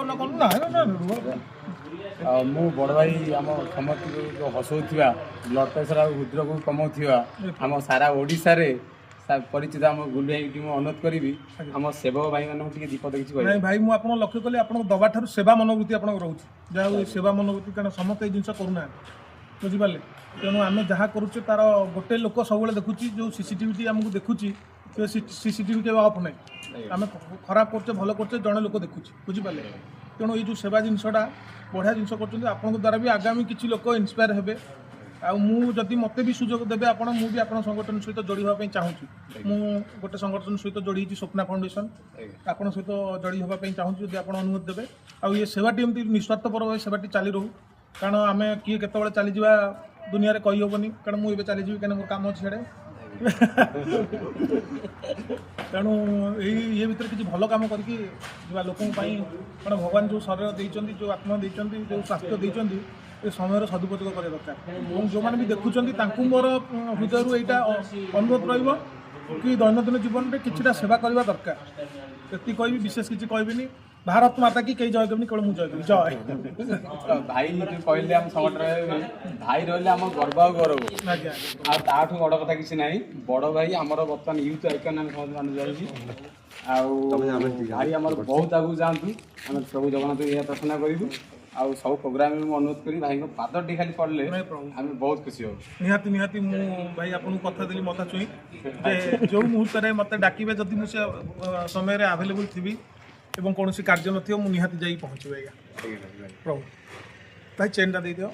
ଆଲୋଚନା କରୁ ନା ମୁଁ ବଡ଼ ଭାଇ ଆମ ସମସ୍ତଙ୍କୁ ହସଉଥିବା ବ୍ଲଡ଼ ପ୍ରେସର ଆଉ ହୃଦରୋଗ କମାଉଥିବା ଆମ ସାରା ଓଡ଼ିଶାରେ ପରିଚିତ ଆମ ଗୁଲୁ ଭାଇକି ମୁଁ ଅନୁରୋଧ କରିବି ଆମ ସେବକ ଭାଇମାନଙ୍କୁ ଟିକେ ଦୀପ କିଛି କହିବେ। ନାଇଁ ଭାଇ ମୁଁ ଆପଣଙ୍କୁ ଲକ୍ଷ୍ୟ କଲି ଆପଣଙ୍କ ଦବା ଠାରୁ ସେବା ମନୋବୃତ୍ତି ଆପଣଙ୍କ ରହୁଛି ଯାହା ହଉ ସେବା ମନୋବୃତ୍ତି କାରଣ ସମସ୍ତେ ଏଇ ଜିନିଷ କରୁନାହାନ୍ତି ବୁଝିପାରିଲେ ତେଣୁ ଆମେ ଯାହା କରୁଛେ ତାର ଗୋଟେ ଲୋକ ସବୁବେଳେ ଦେଖୁଛି ଯେଉଁ ସିସିଟିଭିଟି ଆମକୁ ଦେଖୁଛି ସେ ସିସିଟିଭି କେବେ ଅଫ୍ ନାହିଁ ଆମେ ଖରାପ କରୁଛେ ଭଲ କରୁଛେ ଜଣେ ଲୋକ ଦେଖୁଛି ବୁଝିପାରିଲେ ତେଣୁ ଏଇ ଯେଉଁ ସେବା ଜିନିଷଟା ବଢ଼ିଆ ଜିନିଷ କରୁଛନ୍ତି ଆପଣଙ୍କ ଦ୍ୱାରା ବି ଆଗାମୀ କିଛି ଲୋକ ଇନ୍ସପାୟାର ହେବେ ଆଉ ମୁଁ ଯଦି ମୋତେ ବି ସୁଯୋଗ ଦେବେ ଆପଣ ମୁଁ ବି ଆପଣଙ୍କ ସଂଗଠନ ସହିତ ଯୋଡ଼ି ହେବା ପାଇଁ ଚାହୁଁଛି ମୁଁ ଗୋଟେ ସଂଗଠନ ସହିତ ଯୋଡ଼ି ହେଇଛି ସ୍ୱପ୍ନା ଫାଉଣ୍ଡେସନ୍ ଆପଣଙ୍କ ସହିତ ଯୋଡ଼ି ହେବା ପାଇଁ ଚାହୁଁଛି ଯଦି ଆପଣ ଅନୁମତି ଦେବେ ଆଉ ଏ ସେବାଟି ଏମିତି ନିଃସ୍ୱାର୍ଥପର ଭାବେ ସେବାଟି ଚାଲି ରହୁ କାରଣ ଆମେ କିଏ କେତେବେଳେ ଚାଲିଯିବା ଦୁନିଆରେ କହିହେବନି କାରଣ ମୁଁ ଏବେ ଚାଲିଯିବି କାରଣ ମୋର କାମ ଅଛି ସିଆଡ଼େ ତେଣୁ ଇଏ ଭିତରେ କିଛି ଭଲ କାମ କରିକି ଯିବା ଲୋକଙ୍କ ପାଇଁ କାରଣ ଭଗବାନ ଯେଉଁ ଶରୀର ଦେଇଛନ୍ତି ଯେଉଁ ଆତ୍ମା ଦେଇଛନ୍ତି ଯେଉଁ ସ୍ୱାସ୍ଥ୍ୟ ଦେଇଛନ୍ତି ଏ ସମୟର ସଦୁପଯୋଗ କରିବା ଦରକାର ଏବଂ ଯେଉଁମାନେ ବି ଦେଖୁଛନ୍ତି ତାଙ୍କୁ ମୋର ହୃଦୟରୁ ଏଇଟା ଅନୁରୋଧ ରହିବ କି ଦୈନନ୍ଦିନ ଜୀବନରେ କିଛିଟା ସେବା କରିବା ଦରକାର ଏତିକି କହିବି ବିଶେଷ କିଛି କହିବିନି ଭାରତ ମାତା କି କେହି ଜୟ କରିନି କେବଳ ମୁଁ ଜୟ କରିବି ଜୟ ଭାଇ ଯେଉଁ କହିଲେ ଆମ ସଂଗଠନରେ ଭାଇ ରହିଲେ ଆମ ଗର୍ବ ଆଉ ଗୌରବ ଆଜ୍ଞା ଆଉ ତାଠୁ ବଡ଼ କଥା କିଛି ନାହିଁ ବଡ଼ ଭାଇ ଆମର ବର୍ତ୍ତମାନ ୟୁଥ୍ ଆଇକନ୍ ଆମେ ସମସ୍ତେ ମାନେ ଯାଉଛି ଆଉ ଭାଇ ଆମର ବହୁତ ଆଗକୁ ଯାଆନ୍ତୁ ଆମେ ପ୍ରଭୁ ଜଗନ୍ନାଥ ଏହା ପ୍ରାର୍ଥନା କରିବୁ ଆଉ ସବୁ ପ୍ରୋଗ୍ରାମରେ ମୁଁ ଅନୁରୋଧ କରି ଭାଇଙ୍କ ପାଦଟି ଖାଲି ପଡ଼ିଲେ ଆମେ ବହୁତ ଖୁସି ହେବୁ ନିହାତି ମୁଁ ଭାଇ ଆପଣଙ୍କୁ କଥା ଦେଲି ମତା ଛୁଇଁ ଯେ ଯେଉଁ ମୁହୂର୍ତ୍ତରେ ମୋତେ ଡାକିବେ ଯଦି ମୁଁ ସେ ସମୟରେ ଆଭେଲେବୁଲ୍ ଥିବି ଏବଂ କୌଣସି କାର୍ଯ୍ୟ ନଥିବ ମୁଁ ନିହାତି ଯାଇକି ପହଞ୍ଚିବି ଆଜ୍ଞା ପ୍ରଭୁ ଭାଇ ଚେନ୍ଟା ଦେଇଦିଅ